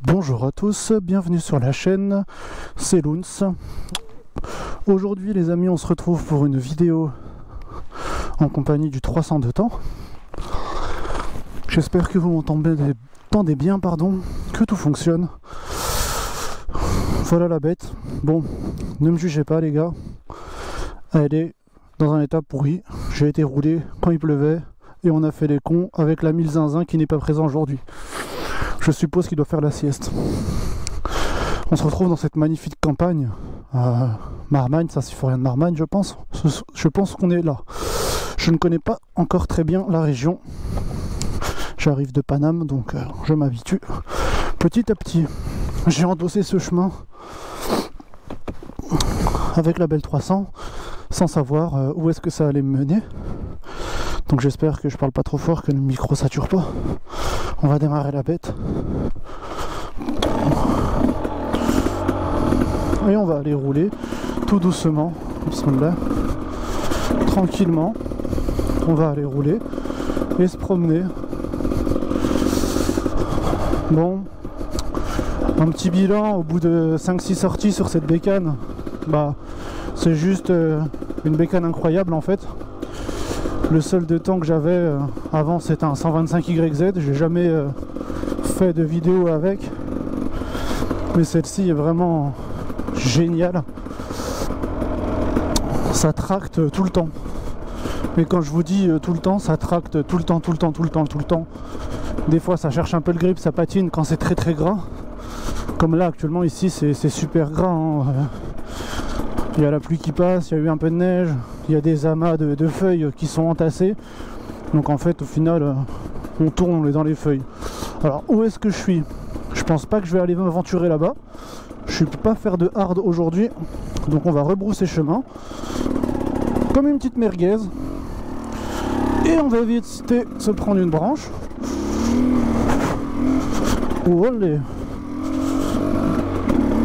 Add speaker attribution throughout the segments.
Speaker 1: Bonjour à tous, bienvenue sur la chaîne, c'est Loons. Aujourd'hui les amis, on se retrouve pour une vidéo en compagnie du 300 de temps. J'espère que vous m'entendez bien, que tout fonctionne. Voilà la bête. Bon, ne me jugez pas les gars, elle est dans un état pourri. J'ai été roulé quand il pleuvait et on a fait les cons avec l'ami Zinzin qui n'est pas présent aujourd'hui. Je suppose qu'il doit faire la sieste. On se retrouve dans cette magnifique campagne à Marmagne, ça c'est rien de Marmagne je pense. Je pense qu'on est là. Je ne connais pas encore très bien la région. J'arrive de Paname donc je m'habitue petit à petit. J'ai endossé ce chemin avec la belle 300 sans savoir où est-ce que ça allait me mener. Donc j'espère que je parle pas trop fort, que le micro sature pas. On va démarrer la bête. Et on va aller rouler tout doucement, tranquillement. On va aller rouler et se promener. Bon, un petit bilan au bout de 5-6 sorties sur cette bécane. Bah, c'est juste une bécane incroyable en fait. Le seul de temps que j'avais avant c'était un 125YZ, j'ai jamais fait de vidéo avec, mais celle-ci est vraiment géniale. Ça tracte tout le temps, mais quand je vous dis tout le temps, ça tracte tout le temps. Des fois ça cherche un peu le grip, ça patine quand c'est très gras, comme là actuellement ici c'est super gras hein. Il y a la pluie qui passe, il y a eu un peu de neige, il y a des amas de feuilles qui sont entassées. Donc en fait au final on tourne, on est dans les feuilles. Alors où est-ce que je suis? Je pense pas que je vais aller m'aventurer là-bas. Je ne peux pas faire de hard aujourd'hui. Donc on va rebrousser chemin. Comme une petite merguez. Et on va éviter de se prendre une branche. Olé.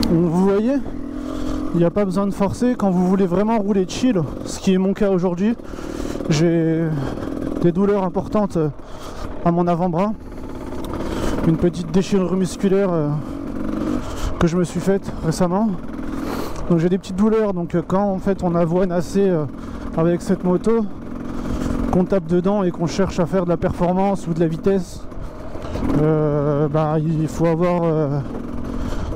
Speaker 1: Vous voyez? Il n'y a pas besoin de forcer quand vous voulez vraiment rouler chill, ce qui est mon cas aujourd'hui. J'ai des douleurs importantes à mon avant-bras, une petite déchirure musculaire que je me suis faite récemment. Donc j'ai des petites douleurs, donc quand en fait on avoine assez avec cette moto, qu'on tape dedans et qu'on cherche à faire de la performance ou de la vitesse, bah, il faut avoir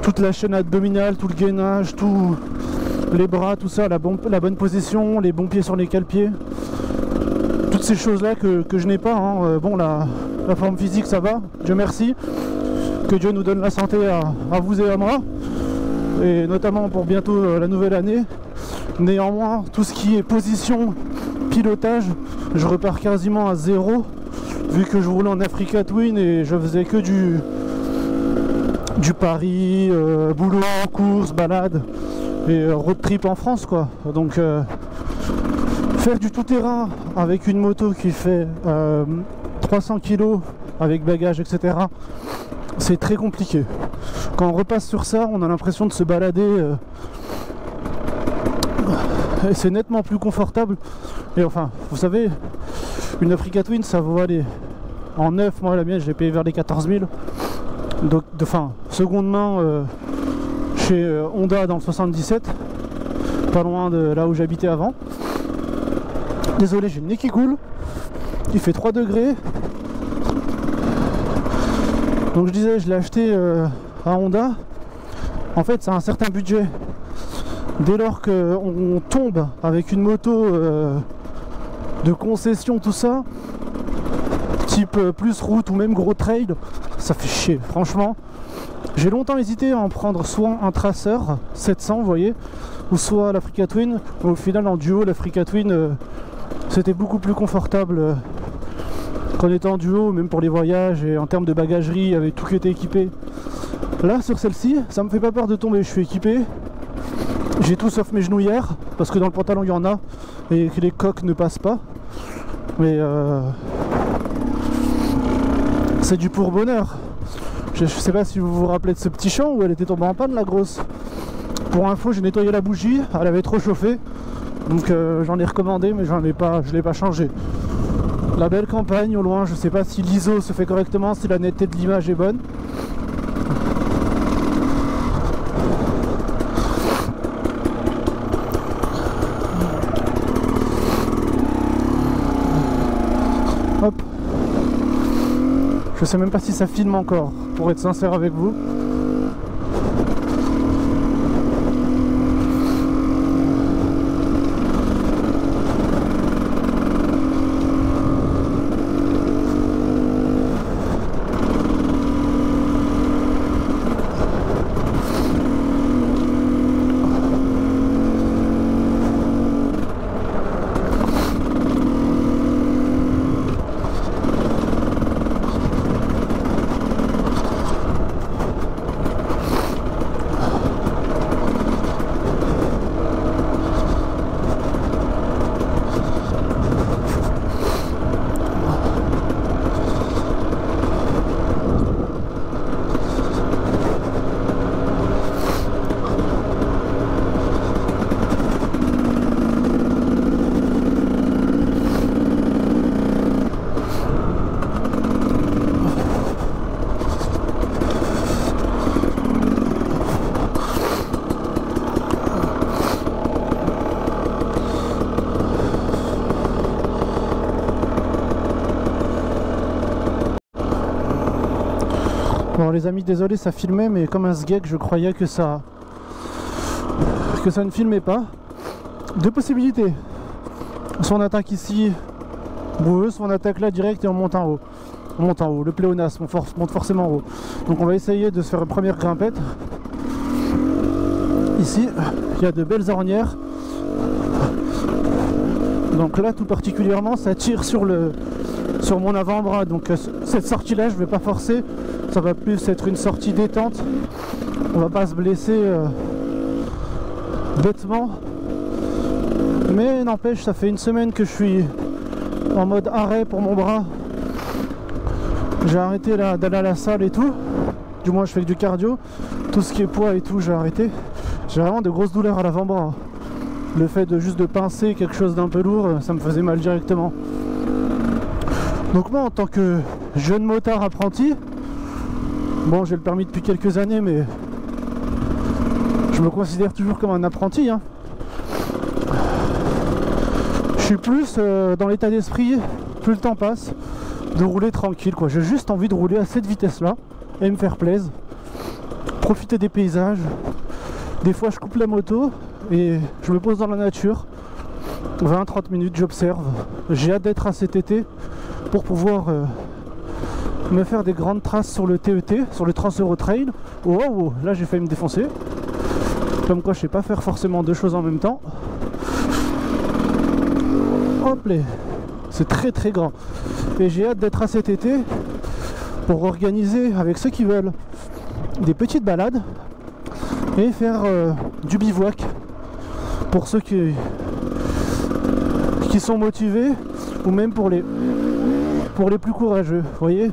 Speaker 1: toute la chaîne abdominale, tout le gainage, tous les bras, tout ça, la bonne position, les bons pieds sur les cale-pieds. Toutes ces choses-là que je n'ai pas. Hein. Bon, la forme physique, ça va, Dieu merci. Que Dieu nous donne la santé à vous et à moi. Et notamment pour bientôt la nouvelle année. Néanmoins, tout ce qui est position, pilotage, je repars quasiment à zéro. Vu que je roulais en Africa Twin et je faisais que du Paris, boulot, course, balade et road trip en France quoi. Donc faire du tout-terrain avec une moto qui fait 300 kg avec bagages etc, c'est très compliqué. Quand on repasse sur ça, on a l'impression de se balader et c'est nettement plus confortable. Et enfin, vous savez, une Africa Twin ça vaut aller en neuf, moi la mienne je l'ai payé vers les 14 000. Donc, seconde main chez Honda dans le 77, pas loin de là où j'habitais avant. Désolé, j'ai le nez qui coule, il fait 3 degrés. Donc je disais, je l'ai acheté à Honda. En fait, c'est un certain budget. Dès lors qu'on tombe avec une moto de concession, tout ça, type plus route ou même gros trail, ça fait chier, franchement. J'ai longtemps hésité à en prendre soit un traceur 700, vous voyez, ou soit l'Africa Twin. Au final, en duo, l'Africa Twin, c'était beaucoup plus confortable qu'en étant en duo, même pour les voyages et en termes de bagagerie, avec tout qui était équipé. Là, sur celle-ci, ça me fait pas peur de tomber, je suis équipé. J'ai tout sauf mes genouillères, parce que dans le pantalon, il y en a, et que les coques ne passent pas. Mais c'est du pour-bonheur. Je sais pas si vous vous rappelez de ce petit champ où elle était tombée en panne la grosse. Pour info, j'ai nettoyé la bougie, elle avait trop chauffé. Donc j'en ai recommandé mais je l'ai pas changé. La belle campagne au loin, je sais pas si l'ISO se fait correctement, si la netteté de l'image est bonne. Je sais même pas si ça filme encore, pour être sincère avec vous. Bon les amis, désolé, ça filmait, mais comme un sgeg, je croyais que ça ne filmait pas. Deux possibilités. Soit on attaque ici, boueuse, soit on attaque là direct et on monte en haut. On monte en haut, le pléonasme, on monte forcément en haut. Donc on va essayer de se faire une première grimpette. Ici, il y a de belles ornières. Donc là, tout particulièrement, ça tire sur mon avant-bras. Donc cette sortie-là, je ne vais pas forcer. Ça va plus être une sortie détente. On va pas se blesser bêtement. Mais n'empêche, ça fait une semaine que je suis en mode arrêt pour mon bras. J'ai arrêté d'aller à la salle et tout. Du moins, je fais que du cardio. Tout ce qui est poids et tout, j'ai arrêté. J'ai vraiment de grosses douleurs à l'avant-bras. Le fait de juste de pincer quelque chose d'un peu lourd, ça me faisait mal directement. Donc moi, en tant que jeune motard apprenti, bon, j'ai le permis depuis quelques années, mais je me considère toujours comme un apprenti, hein. Je suis plus dans l'état d'esprit, plus le temps passe, de rouler tranquille, quoi. J'ai juste envie de rouler à cette vitesse-là et me faire plaisir, profiter des paysages. Des fois, je coupe la moto et je me pose dans la nature. 20-30 minutes, j'observe. J'ai hâte d'être à cet été pour pouvoir me faire des grandes traces sur le TET, sur le Trans-Euro-Trail. Oh, oh, oh, là j'ai failli me défoncer. Comme quoi je sais pas faire forcément deux choses en même temps. Hop là, c'est très très grand. Et j'ai hâte d'être à cet été pour organiser avec ceux qui veulent des petites balades et faire du bivouac pour ceux qui sont motivés, ou même pour les plus courageux. Vous voyez,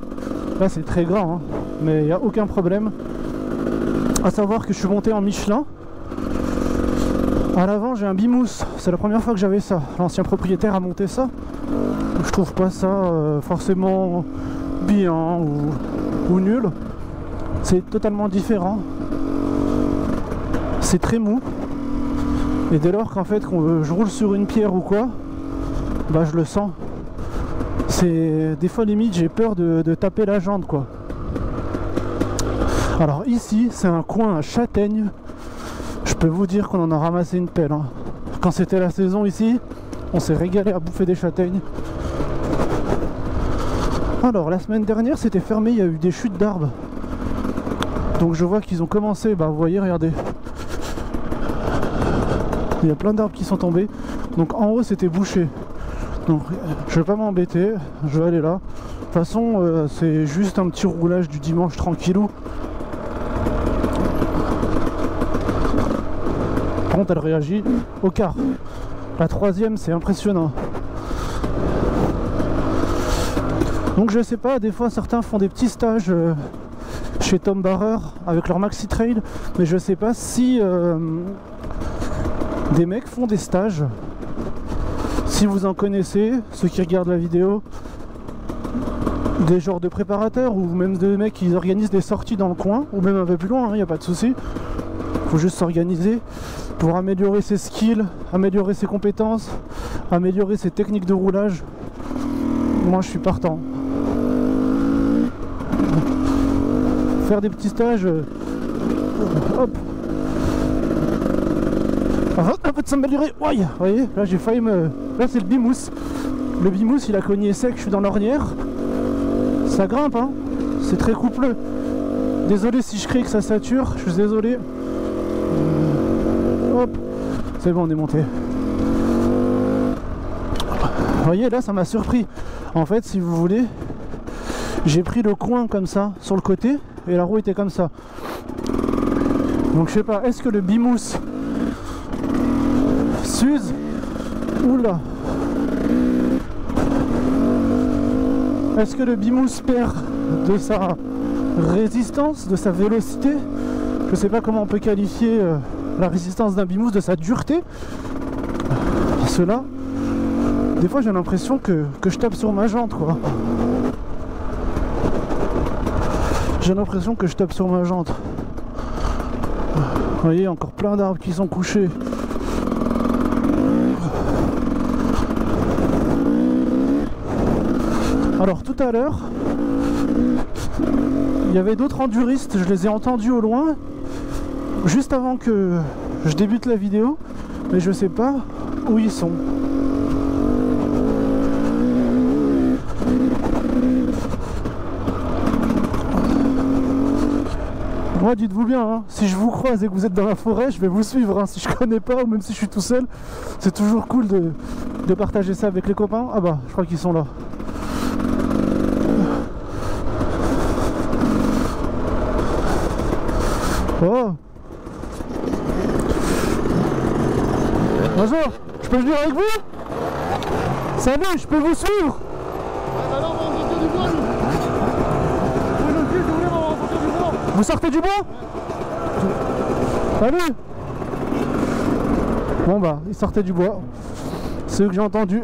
Speaker 1: là c'est très grand, hein, mais il n'y a aucun problème. À savoir que je suis monté en Michelin. À l'avant j'ai un bimousse, c'est la première fois que j'avais ça. L'ancien propriétaire a monté ça. Je trouve pas ça forcément bien ou nul. C'est totalement différent. C'est très mou. Et dès lors qu'en fait je roule sur une pierre ou quoi, bah je le sens. C'est des fois limite j'ai peur de taper la jambe, quoi. Alors ici c'est un coin à châtaignes. Je peux vous dire qu'on en a ramassé une pelle, hein. Quand c'était la saison ici, on s'est régalé à bouffer des châtaignes. Alors la semaine dernière c'était fermé, il y a eu des chutes d'arbres. Donc je vois qu'ils ont commencé, bah vous voyez, regardez. Il y a plein d'arbres qui sont tombés. Donc en haut c'était bouché. Donc je vais pas m'embêter, je vais aller là. De toute façon c'est juste un petit roulage du dimanche tranquillou. Par contre elle réagit au quart. La troisième c'est impressionnant. Donc je sais pas, des fois certains font des petits stages chez Tom Barrer avec leur maxi trail, mais je sais pas si des mecs font des stages. Si vous en connaissez, ceux qui regardent la vidéo, des genres de préparateurs ou même des mecs qui organisent des sorties dans le coin, ou même un peu plus loin, il n'y a pas de souci. Faut juste s'organiser pour améliorer ses skills, améliorer ses compétences, améliorer ses techniques de roulage. Moi je suis partant. faire des petits stages. Hop. Un peu de s'améliorer. Ouais, vous voyez, là j'ai failli me... Là c'est le bimousse. Le bimousse il a cogné sec, je suis dans l'ornière. Ça grimpe hein. C'est très coupleux. Désolé si je crie que ça sature, je suis désolé. Hop. C'est bon, on est monté. Vous voyez là ça m'a surpris. En fait si vous voulez, j'ai pris le coin comme ça sur le côté et la roue était comme ça. Donc je sais pas, est-ce que le bimousse s'use? Oula. Est-ce que le bimousse perd de sa résistance, de sa vélocité? Je sais pas comment on peut qualifier la résistance d'un bimousse, de sa dureté. Parce que là, des fois j'ai l'impression que je tape sur ma jante quoi. J'ai l'impression que je tape sur ma jante. Vous voyez, encore plein d'arbres qui sont couchés. Alors tout à l'heure, il y avait d'autres enduristes, je les ai entendus au loin, juste avant que je débute la vidéo, mais je sais pas où ils sont. Moi dites-vous bien, hein, si je vous croise et que vous êtes dans la forêt, je vais vous suivre, hein, si je connais pas ou même si je suis tout seul, c'est toujours cool de partager ça avec les copains. Ah bah, je crois qu'ils sont là. Oh. Bonjour, je peux venir avec vous? Salut, je peux vous suivre?
Speaker 2: Ouais, bah non, on va sortir du bois, nous.
Speaker 1: Vous sortez du bois? Salut. Bon bah, ils sortaient du bois. C'est eux que j'ai entendu.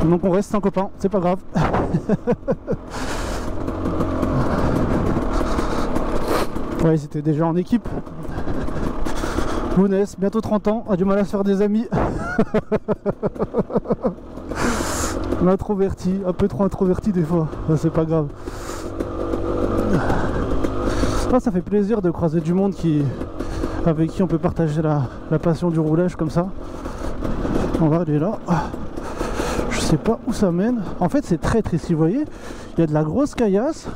Speaker 1: Donc on reste un copain, c'est pas grave. Ouais, c'était déjà en équipe. Lounès, bientôt 30 ans, a du mal à se faire des amis. Introverti, un peu trop introverti des fois, c'est pas grave. Ça fait plaisir de croiser du monde avec qui on peut partager la passion du roulage comme ça. On va aller là. Je sais pas où ça mène. En fait c'est très triste, vous voyez. Il y a de la grosse caillasse.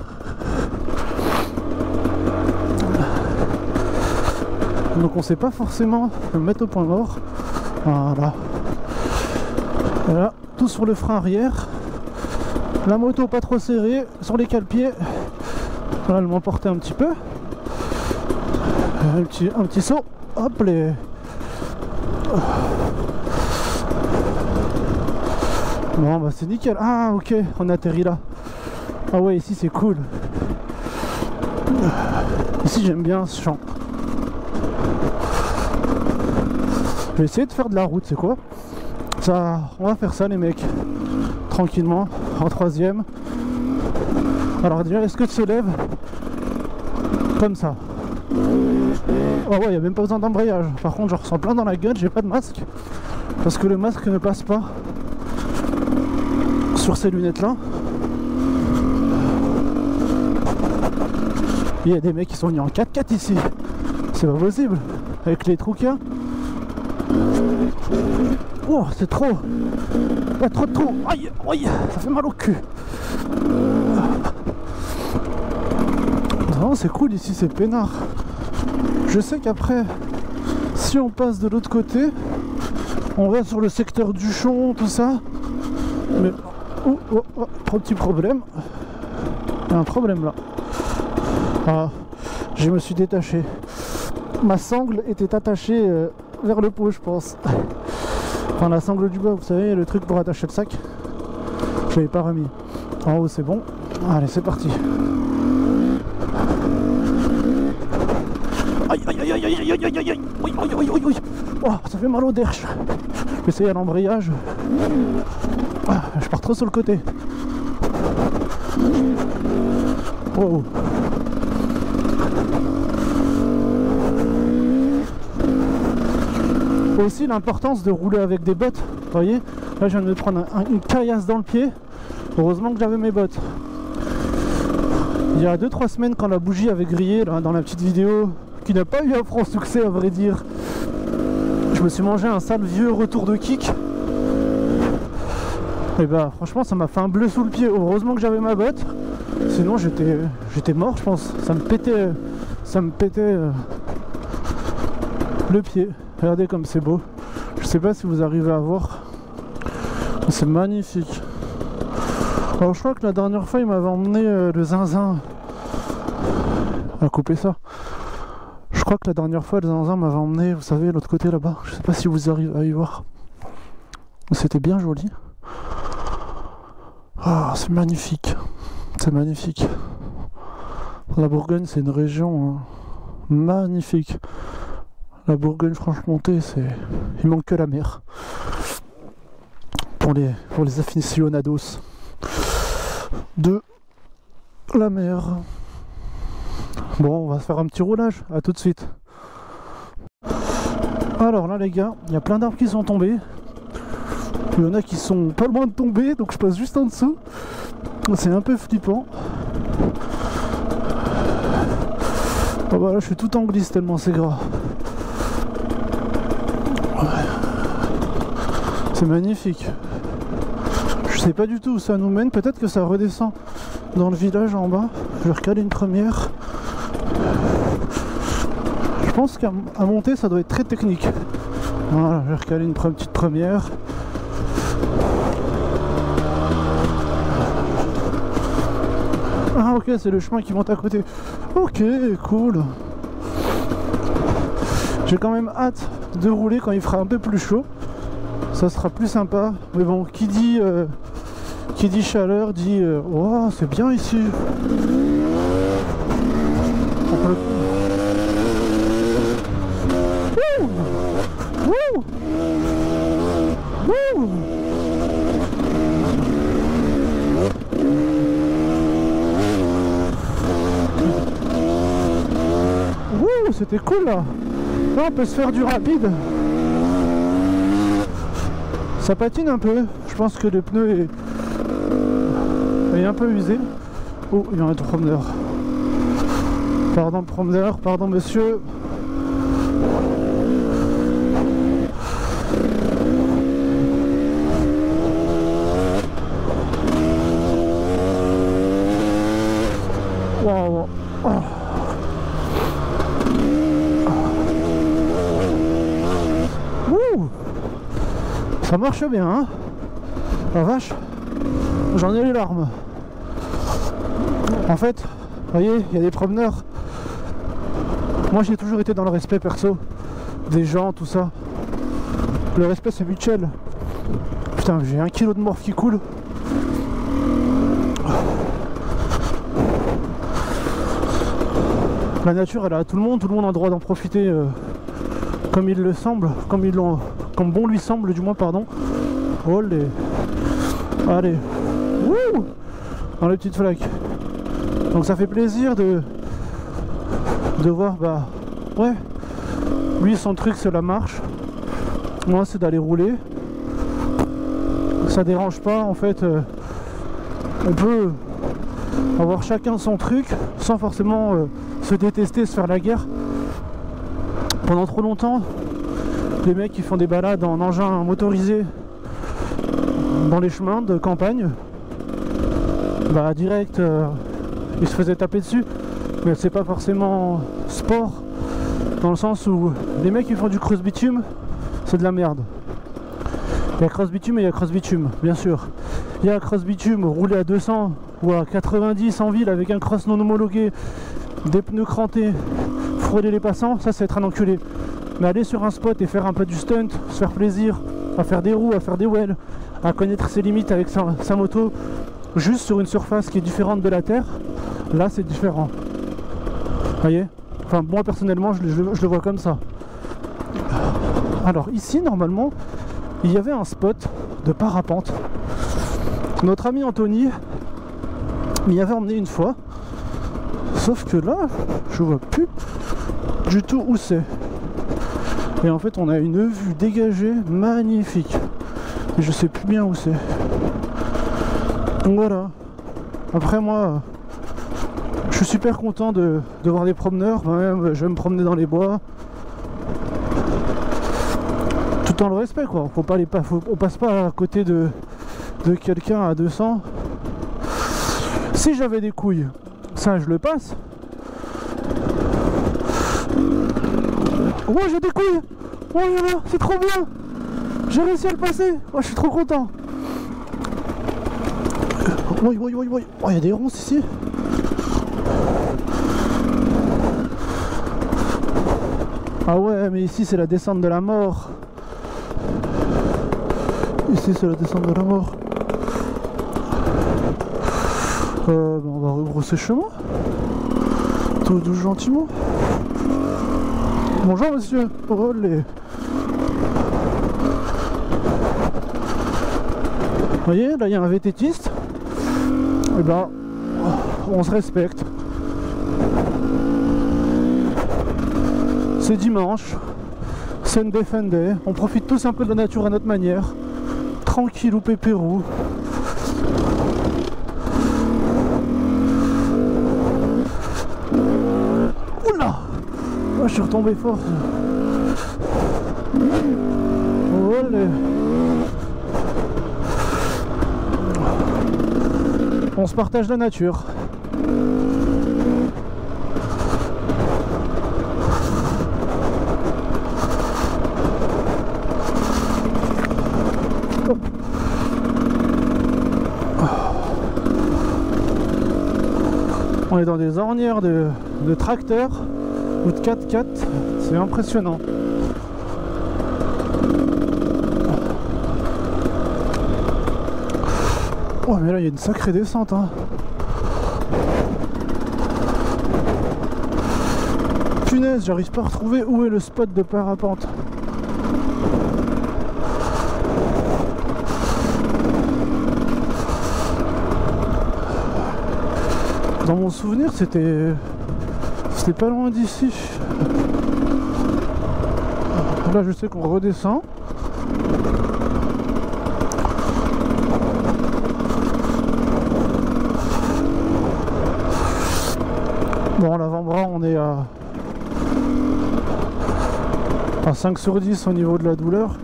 Speaker 1: Donc on sait pas forcément le mettre au point mort. Voilà. Et là, tout sur le frein arrière. La moto pas trop serrée sur les cale-pieds. Voilà, elle m'emportait un petit peu. Un petit saut. Hop les. Bon bah c'est nickel. Ah ok, on atterrit là. Ah ouais, ici c'est cool. Ici j'aime bien ce champ. Je vais essayer de faire de la route, c'est quoi? Ça, on va faire ça les mecs. Tranquillement, en troisième. Alors déjà, est-ce que tu se lèves comme ça? Oh ouais, il n'y a même pas besoin d'embrayage. Par contre, je ressens plein dans la gueule, j'ai pas de masque. Parce que le masque ne passe pas sur ces lunettes là. Il y a des mecs qui sont venus en 4x4 ici. C'est pas possible. Avec les trous qu'il y a. Oh, c'est trop. Il y a trop de trous. Aïe, aïe, ça fait mal au cul. Non, c'est cool ici, c'est peinard. Je sais qu'après, si on passe de l'autre côté, on va sur le secteur du Chon, tout ça. Mais oh, oh, oh, trop petit problème. Il y a un problème là. Ah, je me suis détaché. Ma sangle était attachée vers le pot, je pense. Enfin, la sangle du bas, vous savez, le truc pour attacher le sac. Je l'avais pas remis. En haut, c'est bon. Allez, c'est parti. Aïe, aïe, aïe, aïe, aïe, aïe, aïe, aïe, aïe, aïe, aïe, aïe, aïe. Oh, ça fait mal au derche. Je vais essayer à l'embrayage. Ah, je pars trop sur le côté. Oh. Aussi l'importance de rouler avec des bottes. Vous voyez, là je viens de me prendre une caillasse dans le pied. Heureusement que j'avais mes bottes. Il y a 2-3 semaines, quand la bougie avait grillé là, dans la petite vidéo, qui n'a pas eu un franc succès à vrai dire, je me suis mangé un sale vieux retour de kick. Et bah franchement ça m'a fait un bleu sous le pied. Heureusement que j'avais ma botte, sinon j'étais mort je pense. Ça me pétait le pied. Regardez comme c'est beau. Je sais pas si vous arrivez à voir. C'est magnifique. Alors je crois que la dernière fois il m'avait emmené le zinzin à couper ça. Je crois que la dernière fois le zinzin m'avait emmené, vous savez, l'autre côté là-bas. Je sais pas si vous arrivez à y voir. C'était bien joli. Ah, c'est magnifique. C'est magnifique. La Bourgogne, c'est une région magnifique. La Bourgogne-Franche-Comté, il manque que la mer. Pour les aficionados de la mer. Bon, on va se faire un petit roulage. À tout de suite. Alors là, les gars, il y a plein d'arbres qui sont tombés. Il y en a qui sont pas loin de tomber, donc je passe juste en dessous. C'est un peu flippant. Oh bah là, je suis tout en glisse tellement c'est gras. Ouais. C'est magnifique. Je sais pas du tout où ça nous mène. Peut-être que ça redescend dans le village en bas. Je vais recaler une première. Je pense qu'à monter, ça doit être très technique. Voilà, je vais recaler une petite première. Ah ok, c'est le chemin qui monte à côté. Ok, cool. J'ai quand même hâte de rouler quand il fera un peu plus chaud. Ça sera plus sympa. Mais bon, qui dit chaleur dit oh, c'est bien ici. Wouh! Wouh! C'était cool là. Là on peut se faire du rapide. Ça patine un peu. Je pense que le pneu est un peu usé. Oh, il y a un promeneur. Pardon le promeneur, pardon monsieur. Wow. Oh. Ça marche bien, hein? La vache, j'en ai les larmes. En fait, vous voyez, il y a des promeneurs. Moi, j'ai toujours été dans le respect perso des gens, tout ça. Le respect, c'est mutuel. Putain, j'ai 1 kilo de morph qui coule. La nature, elle est à tout le monde a le droit d'en profiter comme il le semble, comme bon lui semble, du moins, pardon. Olé. Allez. Wouh, dans les petites flaques. Donc ça fait plaisir de voir, bah, ouais. Lui, son truc, c'est la marche. Moi, c'est d'aller rouler. Ça dérange pas, en fait. On peut avoir chacun son truc sans forcément se détester, se faire la guerre. Pendant trop longtemps, les mecs qui font des balades en engin motorisé dans les chemins de campagne, bah direct ils se faisaient taper dessus. Mais c'est pas forcément sport, dans le sens où les mecs qui font du cross bitume, c'est de la merde. Il y a cross bitume et il y a cross bitume, bien sûr. Il y a cross bitume rouler à 200 ou à 90 en ville avec un cross non homologué, des pneus crantés, frôler les passants, ça c'est être un enculé. Mais aller sur un spot et faire un peu du stunt, se faire plaisir, à faire des roues, à faire des wheels, à connaître ses limites avec sa moto, juste sur une surface qui est différente de la terre, là c'est différent. Vous voyez? Enfin moi personnellement je le vois comme ça. Alors ici normalement il y avait un spot de parapente. Notre ami Anthony m'y avait emmené une fois. Sauf que là, je vois plus du tout où c'est. Et en fait, on a une vue dégagée magnifique. Et je sais plus bien où c'est. Donc voilà. Après moi, je suis super content de voir des promeneurs. Moi-même, je vais me promener dans les bois. Tout dans le respect, quoi. On passe pas à côté de quelqu'un à 200. Si j'avais des couilles, ça je le passe. Oh, j'ai des couilles. Oh là là, c'est trop bien. J'ai réussi à le passer. Oh, je suis trop content. Oui. Oh, il y a des ronces ici. Ah ouais, mais ici c'est la descente de la mort. Ici c'est la descente de la mort. On va rebrousser chemin. Tout gentiment. Bonjour monsieur. Olé. Vous voyez, là il y a un vététiste. Et ben, on se respecte. C'est dimanche. Sunday Funday. On profite tous un peu de la nature à notre manière. Tranquille ou pépérou. Oula! Oh, je suis retombé fort. Olé. On se partage la nature. On est dans des ornières de tracteurs ou de 4x4, c'est impressionnant. Oh mais là il y a une sacrée descente hein. Punaise, j'arrive pas à retrouver où est le spot de parapente. Dans mon souvenir c'était pas loin d'ici. Là je sais qu'on redescend. Bon, l'avant-bras on est à 5 sur 10 au niveau de la douleur.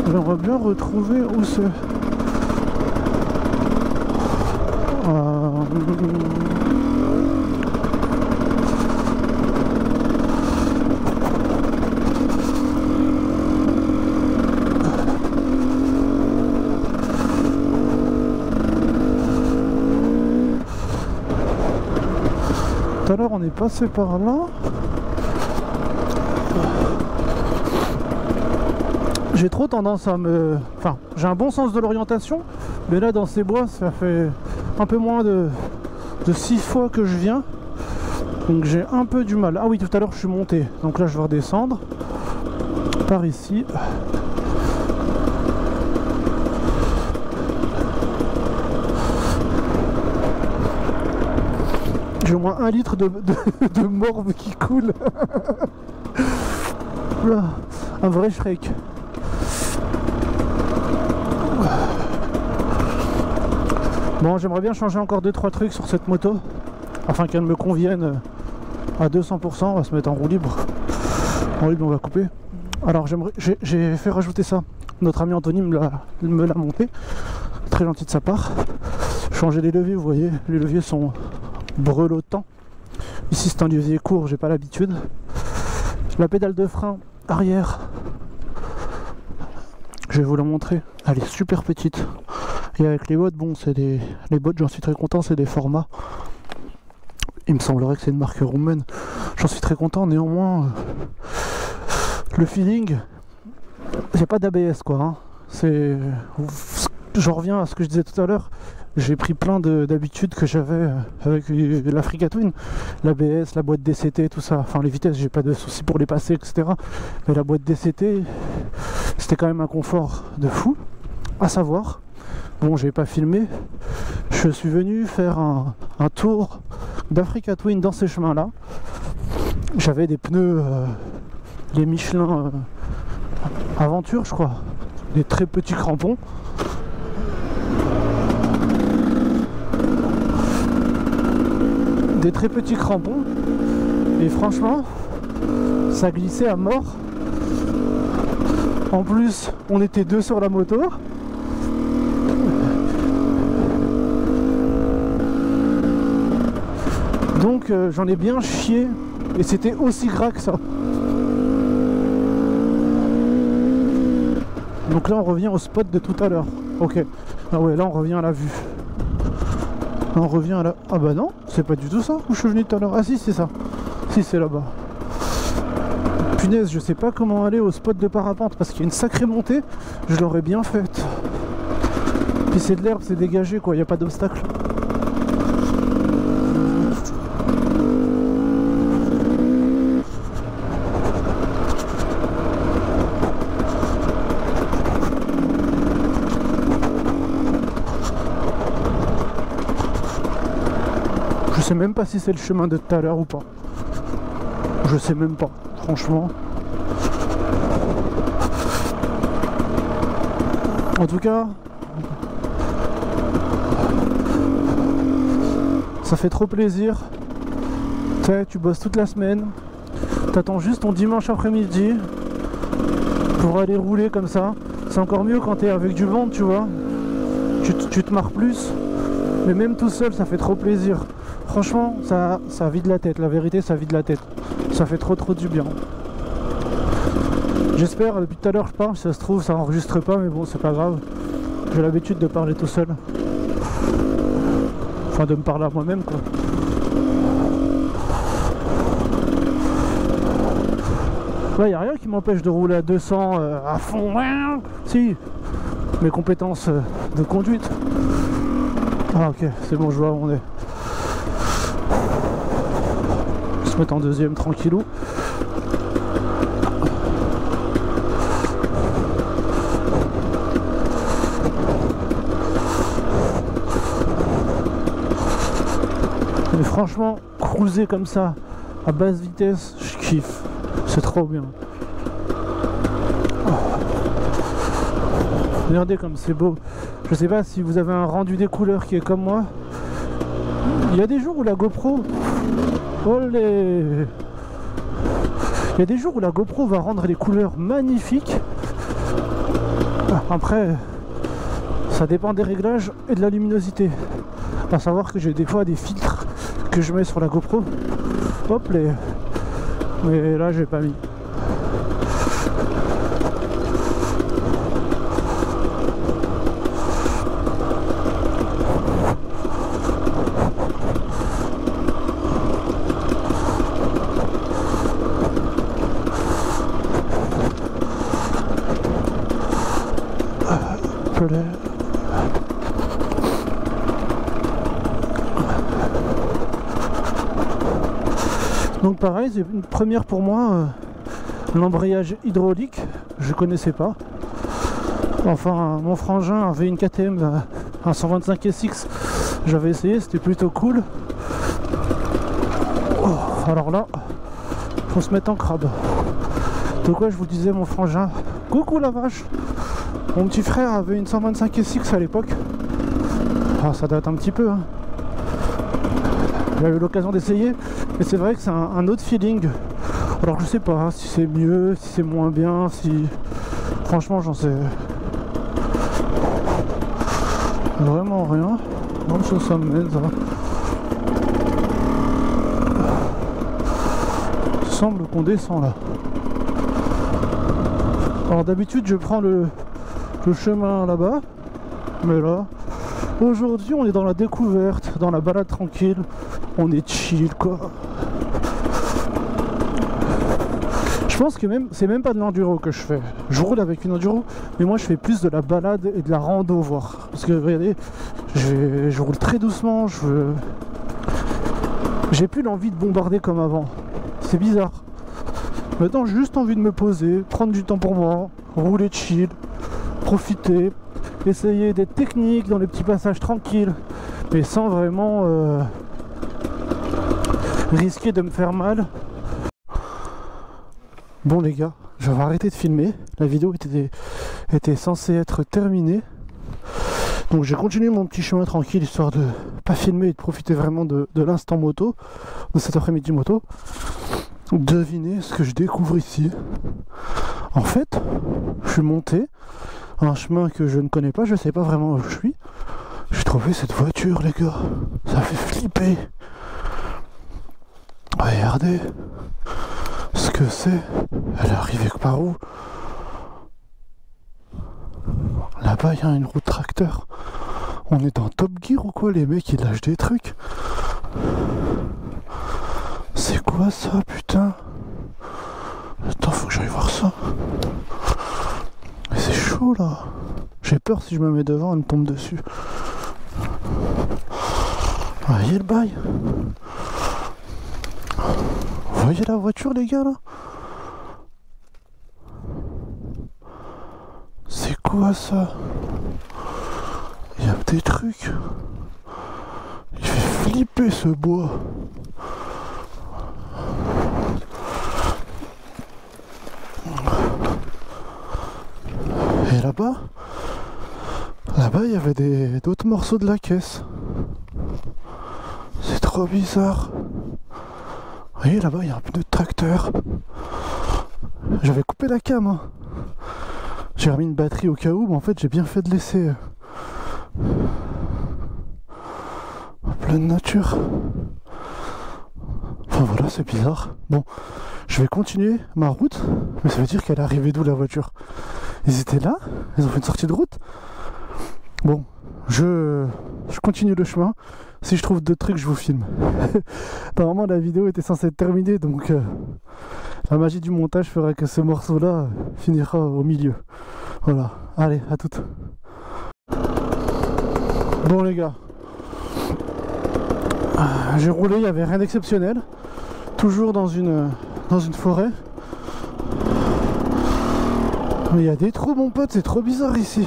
Speaker 1: J'aimerais bien retrouver où c'est. Tout à l'heure on est passé par là. J'ai trop tendance à me... Enfin, j'ai un bon sens de l'orientation, mais là dans ces bois ça fait un peu moins de 6 fois que je viens. Donc j'ai un peu du mal. Ah oui, tout à l'heure je suis monté, donc là je vais redescendre par ici. J'ai au moins 1 litre de morve qui coule. Là, un vrai Shrek. Bon, j'aimerais bien changer encore 2-3 trucs sur cette moto afin qu'elle me convienne à 200%. On va se mettre en roue libre. En roue libre, on va couper. Alors j'ai fait rajouter ça. Notre ami Anthony me l'a monté. Très gentil de sa part. Changer les leviers, vous voyez, les leviers sont brelottants. Ici c'est un levier court, j'ai pas l'habitude. La pédale de frein arrière, je vais vous la montrer. Elle est super petite. Et avec les bottes, bon, c'est les bottes, j'en suis très content, c'est des formats. Il me semblerait que c'est une marque roumaine. J'en suis très content, néanmoins, le feeling, il n'y a pas d'ABS quoi. Hein. J'en reviens à ce que je disais tout à l'heure. J'ai pris plein d'habitudes que j'avais avec l'Africa Twin, l'ABS, la boîte DCT, tout ça. Enfin, les vitesses, j'ai pas de soucis pour les passer, etc. Mais la boîte DCT, c'était quand même un confort de fou. À savoir, bon, j'ai pas filmé, je suis venu faire un tour d'Africa Twin dans ces chemins-là. J'avais des pneus, les Michelin Aventure, je crois. Des très petits crampons. Des très petits crampons. Et franchement, ça glissait à mort. En plus, on était deux sur la moto. Donc j'en ai bien chié. Et c'était aussi gras que ça. Donc là on revient au spot de tout à l'heure. Ok. Ah ouais, là on revient à la vue. Là on revient à la... Ah bah non, c'est pas du tout ça où je suis venu tout à l'heure. Ah si, c'est ça. Si, c'est là-bas. Punaise, je sais pas comment aller au spot de parapente parce qu'il y a une sacrée montée. Je l'aurais bien faite. Puis c'est de l'herbe, c'est dégagé quoi, il n'y a pas d'obstacle. Je sais même pas si c'est le chemin de tout à l'heure ou pas. Je sais même pas, franchement. En tout cas, ça fait trop plaisir. Tu sais, tu bosses toute la semaine. T'attends juste ton dimanche après-midi pour aller rouler comme ça. C'est encore mieux quand t'es avec du monde, tu vois. Tu te marres plus. Mais même tout seul, ça fait trop plaisir. Franchement, ça vide la tête. La vérité, ça vide la tête. Ça fait trop du bien. J'espère, depuis tout à l'heure je parle, si ça se trouve ça enregistre pas, mais bon c'est pas grave. J'ai l'habitude de parler tout seul. Enfin de me parler à moi-même quoi. Là y a rien qui m'empêche de rouler à 200 à fond. Si, mes compétences de conduite. Ah ok, c'est bon, je vois où on est. Se mettre en deuxième tranquillou. Mais franchement, cruiser comme ça à basse vitesse, je kiffe. C'est trop bien. Regardez comme c'est beau. Je sais pas si vous avez un rendu des couleurs qui est comme moi. Il y a des jours où la GoPro... Olé! Il y a des jours où la GoPro va rendre les couleurs magnifiques. Après, ça dépend des réglages et de la luminosité. À savoir que j'ai des fois des filtres que je mets sur la GoPro. Hop les... Mais là j'ai pas mis. Donc pareil, c'est une première pour moi, l'embrayage hydraulique, je connaissais pas. Enfin, mon frangin avait une KTM, un 125 SX, j'avais essayé, c'était plutôt cool. Oh, alors là, faut se mettre en crabe. De quoi je vous disais mon frangin. Coucou la vache. Mon petit frère avait une 125 SX à l'époque. Ah, ça date un petit peu, hein. J'ai eu l'occasion d'essayer, mais c'est vrai que c'est un autre feeling. Alors je sais pas si c'est mieux, si c'est moins bien, si... Franchement j'en sais vraiment rien. Même chose ça me mène, ça va. Il semble qu'on descend là. Alors d'habitude je prends le chemin là-bas, mais là... Aujourd'hui on est dans la découverte, dans la balade tranquille, on est chill quoi. Je pense que même c'est même pas de l'enduro que je fais. Je roule avec une enduro, mais moi je fais plus de la balade et de la rando voir. Parce que regardez, je roule très doucement, j'ai plus l'envie de bombarder comme avant. C'est bizarre. Maintenant j'ai juste envie de me poser, prendre du temps pour moi, rouler chill, profiter. Essayer d'être technique dans les petits passages tranquilles, mais sans vraiment risquer de me faire mal. Bon les gars, je vais arrêter de filmer. La vidéo était censée être terminée. Donc j'ai continué mon petit chemin tranquille, histoire de pas filmer et de profiter vraiment de l'instant moto, de cet après-midi moto. Devinez ce que je découvre ici. En fait, je suis monté un chemin que je ne connais pas, je sais pas vraiment où je suis. J'ai trouvé cette voiture, les gars. Ça fait flipper. Regardez ce que c'est. Elle est arrivée par où? Là-bas, il y a une route tracteur. On est dans Top Gear ou quoi? Les mecs, ils lâchent des trucs. C'est quoi ça, putain? Attends, faut que j'aille voir ça. Mais c'est chaud, là. J'ai peur, si je me mets devant, elle me tombe dessus. Voyez le bail. Vous voyez la voiture, les gars, là? C'est quoi ça? Il y a des trucs. Il fait flipper ce bois. Et là-bas, il y avait d'autres morceaux de la caisse. C'est trop bizarre. Vous voyez, là-bas, il y a un pneu de tracteur. J'avais coupé la cam, hein. J'ai remis une batterie au cas où, mais en fait, j'ai bien fait de laisser en pleine nature. Enfin voilà, c'est bizarre. Bon, je vais continuer ma route, mais ça veut dire qu'elle est arrivée d'où, la voiture? Ils étaient là? Ils ont fait une sortie de route? Bon, je continue le chemin. Si je trouve d'autres trucs, je vous filme. Normalement, la vidéo était censée être terminée, donc la magie du montage fera que ce morceau-là finira au milieu. Voilà, allez, à toutes. Bon les gars, j'ai roulé, il n'y avait rien d'exceptionnel. Toujours dans une forêt. Mais il y a des trous, mon pote, c'est trop bizarre ici.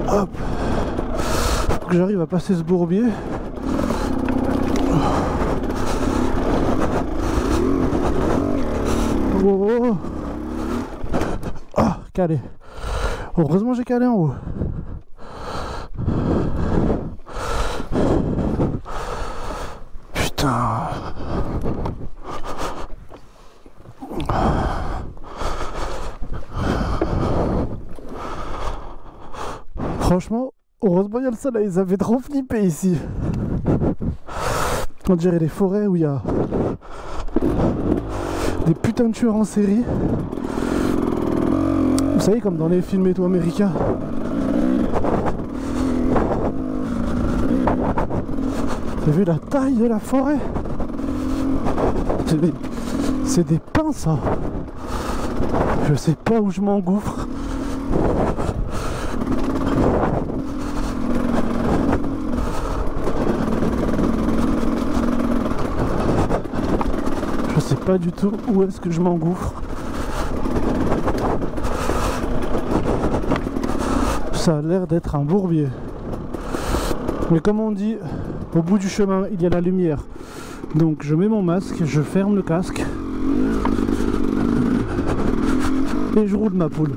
Speaker 1: Hop. Faut que j'arrive à passer ce bourbier. Oh, oh. Ah, calé. Heureusement j'ai calé en haut. Putain. Franchement, heureusement il y a le soleil, ils avaient trop flippé ici. On dirait les forêts où il y a des putains de tueurs en série. Vous savez, comme dans les films et tout américains. Vous avez vu la taille de la forêt? C'est des pins, ça. Je sais pas où je m'engouffre. Je sais pas du tout où est-ce que je m'engouffre. Ça a l'air d'être un bourbier. Mais comme on dit, au bout du chemin, il y a la lumière. Donc je mets mon masque, je ferme le casque et je roule ma poule.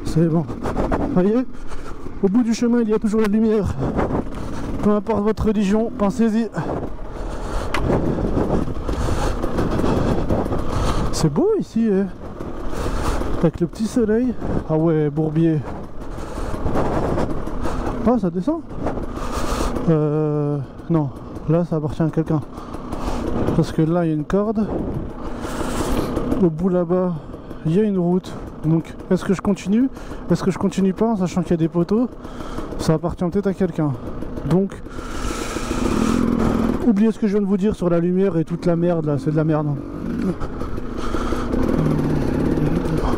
Speaker 1: C'est bon. Vous voyez, au bout du chemin, il y a toujours la lumière. Peu importe votre religion, pensez-y. C'est beau ici, hein, avec le petit soleil. Ah ouais, bourbier. Ah, ça descend? Non, là ça appartient à quelqu'un. Parce que là il y a une corde. Au bout là-bas, il y a une route. Donc est-ce que je continue? Est-ce que je continue pas en sachant qu'il y a des poteaux? Ça appartient peut-être à quelqu'un. Donc oubliez ce que je viens de vous dire sur la lumière et toute la merde là, c'est de la merde.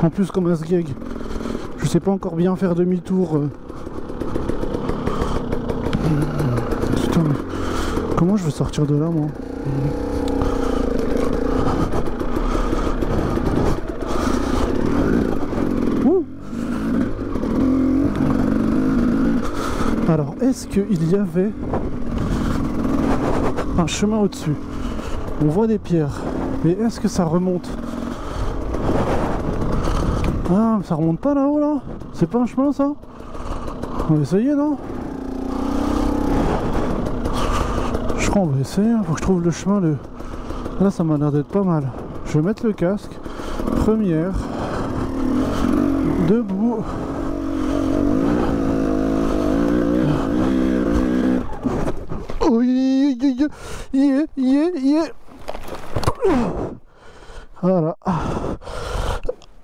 Speaker 1: En plus comme un sgeg, je sais pas encore bien faire demi-tour. Putain, mais comment je vais sortir de là, moi? Alors, est-ce est-ce qu'il y avait un chemin au-dessus? On voit des pierres, mais est-ce que ça remonte? Ah, ça remonte pas là-haut là? C'est pas un chemin ça? On va essayer, non? Je crois qu'on va essayer, faut que je trouve le chemin. Là ça m'a l'air d'être pas mal. Je vais mettre le casque. Première. Debout. Oh yeah. Voilà.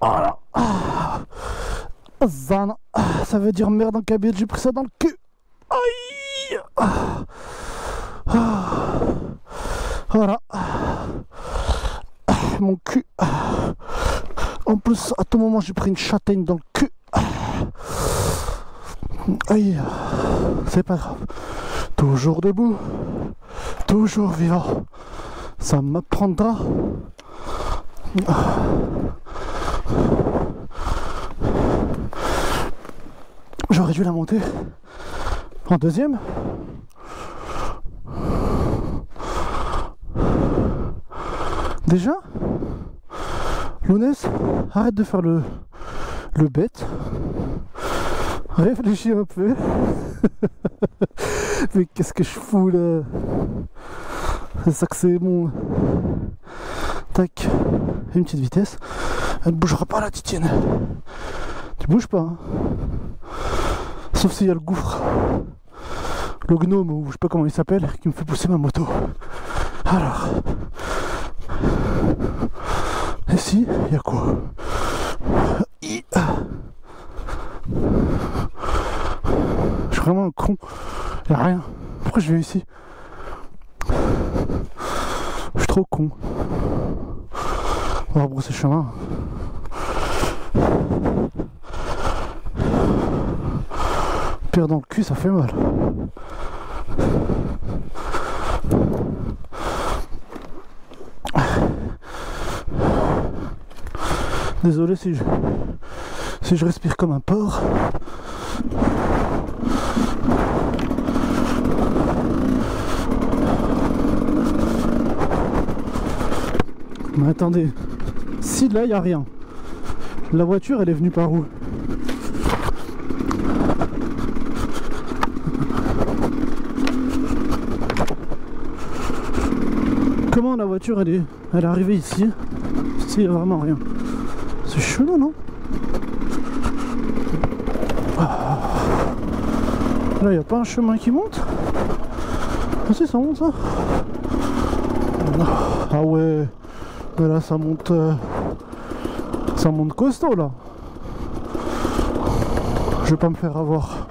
Speaker 1: Voilà. Zana. Ça veut dire merde en kabyle, j'ai pris ça dans le cul. Aïe. Voilà. Mon cul. En plus, à tout moment, j'ai pris une châtaigne dans le cul. Aïe. C'est pas grave. Toujours debout. Toujours vivant. Ça m'apprendra. J'aurais dû la monter en deuxième. Déjà, Lounès, arrête de faire le bête. Réfléchis un peu. Mais qu'est-ce que je fous là? C'est ça que c'est bon. Tac, une petite vitesse. Elle ne bougera pas la titienne. Tu bouges pas. Hein. Sauf s'il y a le gouffre. Le gnome, ou je sais pas comment il s'appelle, qui me fait pousser ma moto. Alors. Et si, il y a quoi? Je suis vraiment un con. Il n'y a rien. Pourquoi je vais ici? Je suis trop con. On va rebrousser chemin. Pire dans le cul, ça fait mal. Désolé si je respire comme un porc. Mais attendez, si là il n'y a rien, la voiture elle est venue par où? Comment la voiture elle est arrivée ici? S'il n'y a vraiment rien. C'est chelou, non? Là, il n'y a pas un chemin qui monte? Ah si, ça monte, ça? Ah ouais. Mais là, ça monte costaud, là. Je vais pas me faire avoir.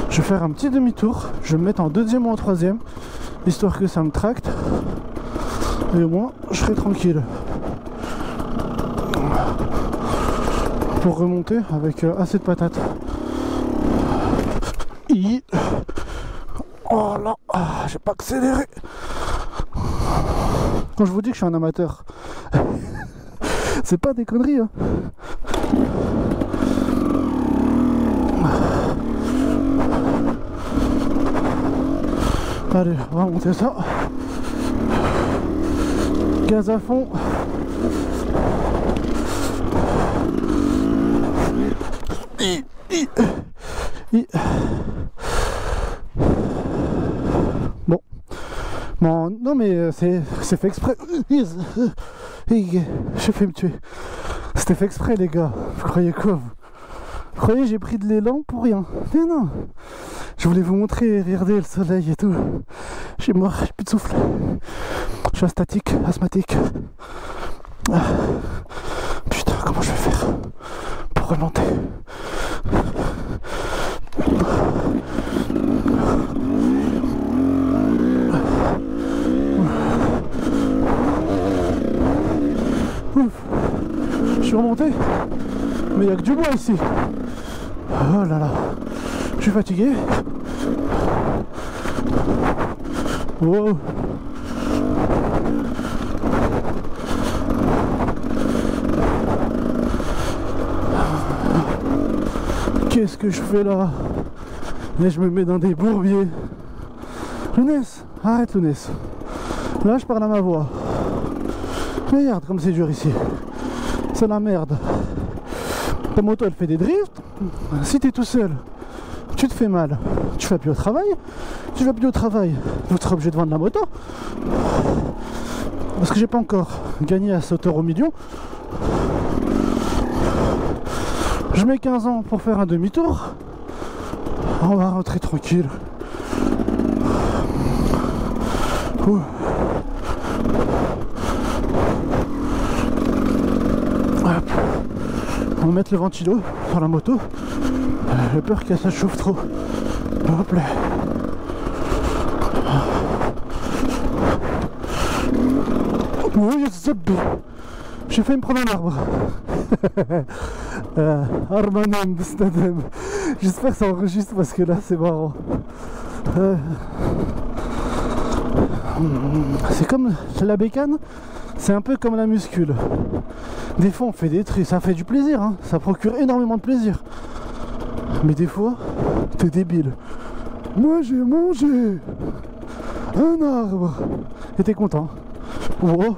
Speaker 1: Je vais faire un petit demi-tour. Je vais me mettre en deuxième ou en troisième, histoire que ça me tracte. Et au moins, je serai tranquille. Pour remonter avec assez de patates. Oh là, j'ai pas accéléré. Quand je vous dis que je suis un amateur, c'est pas des conneries, hein. Allez, on va monter ça. Gaz à fond. Bon. Bon, non mais c'est fait exprès. J'ai fait me tuer. C'était fait exprès les gars. Vous croyez quoi vous croyez j'ai pris de l'élan pour rien? Mais non. Je voulais vous montrer, regardez le soleil et tout. Je suis mort, j'ai plus de souffle. Je suis asthmatique. Ah. Putain, comment je vais faire pour remonter? Ouf. Je suis remonté, mais il n'y a que du bois ici. Oh là là, je suis fatigué. Wow. Qu'est-ce que je fais là? Mais je me mets dans des bourbiers. Lounès, arrête Lounès. Là je parle à ma voix. Regarde comme c'est dur ici. C'est la merde. Ta moto elle fait des drifts. Si t'es tout seul, tu te fais mal. Tu vas plus au travail. Tu vas plus au travail. Vous serez obligé de vendre la moto. Parce que j'ai pas encore gagné à cette euro million. Je mets 15 ans pour faire un demi-tour. On va rentrer tranquille. Ouh. Hop. On va mettre le ventilo sur la moto. J'ai peur que ça chauffe trop. Hop là. Oui, j'ai failli me prendre un arbre. Armanem, Stadem. J'espère que ça enregistre parce que là c'est marrant. C'est comme la bécane, c'est un peu comme la muscule. Des fois on fait des trucs, ça fait du plaisir, hein, ça procure énormément de plaisir. Mais des fois, t'es débile. Moi j'ai mangé un arbre. Et t'es content. Oh.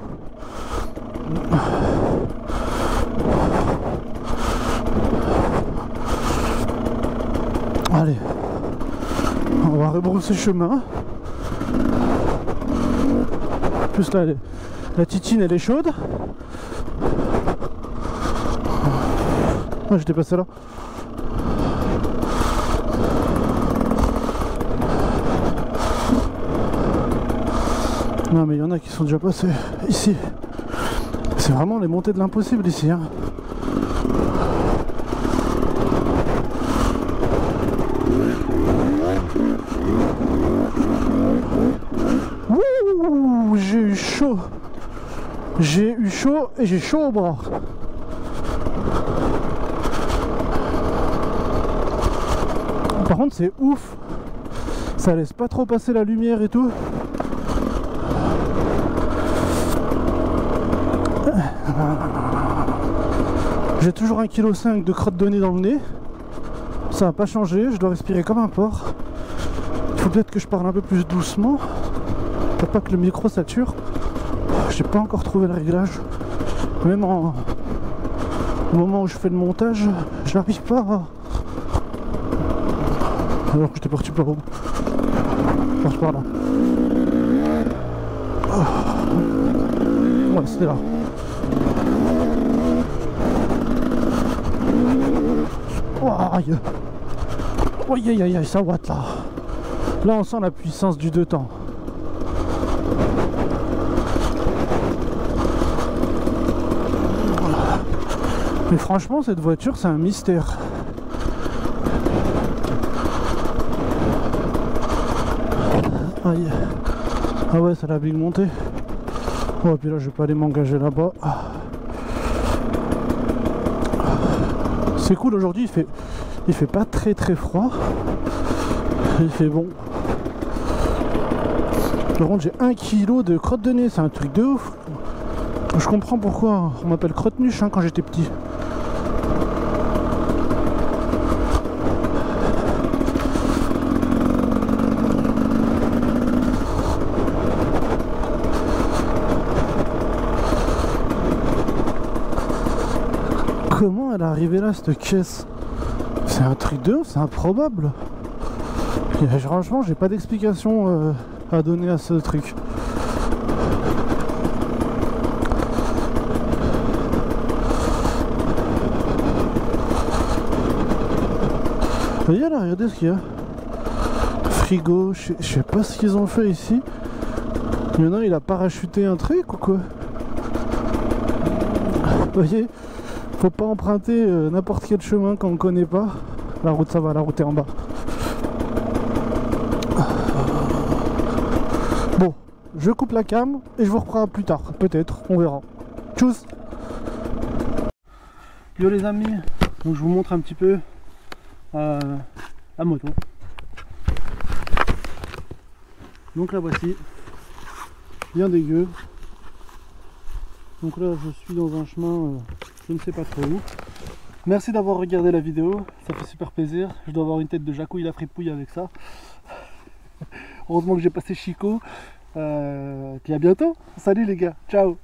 Speaker 1: Allez, on va rebrousser chemin. En plus là, la titine elle est chaude. Ah, j'étais passé là. Non mais il y en a qui sont déjà passés ici. C'est vraiment les montées de l'impossible ici, hein. Ouh, j'ai eu chaud. J'ai eu chaud et j'ai chaud au bras. Par contre c'est ouf. Ça laisse pas trop passer la lumière et tout. J'ai toujours 1,5 kg de crotte de nez dans le nez. Ça n'a pas changé, je dois respirer comme un porc. Il faut peut-être que je parle un peu plus doucement pour pas que le micro sature. J'ai pas encore trouvé le réglage. Même au moment où je fais le montage, je n'arrive pas à... Alors que j'étais parti par où? Parti par là. Ouais, c'était là. Oh, aïe. Aïe aïe aïe, ça watt là. Là on sent la puissance du deux temps. Mais franchement cette voiture c'est un mystère. Aïe. Ah ouais, ça l'a bien monté. Oh, et puis là je vais pas aller m'engager là-bas. C'est cool aujourd'hui, il fait pas très très froid. Il fait bon. Par contre j'ai 1 kg de crotte de nez, c'est un truc de ouf. Je comprends pourquoi on m'appelle crotte-nuche hein, quand j'étais petit. Comment elle est arrivée là cette caisse? C'est un truc de ouf, c'est improbable. Et franchement j'ai pas d'explication à donner à ce truc. Voyez là, regardez ce qu'il y a. Frigo, je sais pas ce qu'ils ont fait ici. Il y en a, il a parachuté un truc ou quoi? Vous voyez, faut pas emprunter n'importe quel chemin quand on connaît pas. La route ça va, la route est en bas. Bon, je coupe la cam et je vous reprends plus tard, peut-être, on verra. Tchuss. Yo les amis, donc je vous montre un petit peu la moto. Donc la voici, bien dégueu. Donc là je suis dans un chemin, je ne sais pas trop où. Merci d'avoir regardé la vidéo, ça fait super plaisir. Je dois avoir une tête de Jacouille la fripouille avec ça. Heureusement que j'ai passé Chico. Puis à bientôt. Salut les gars, ciao.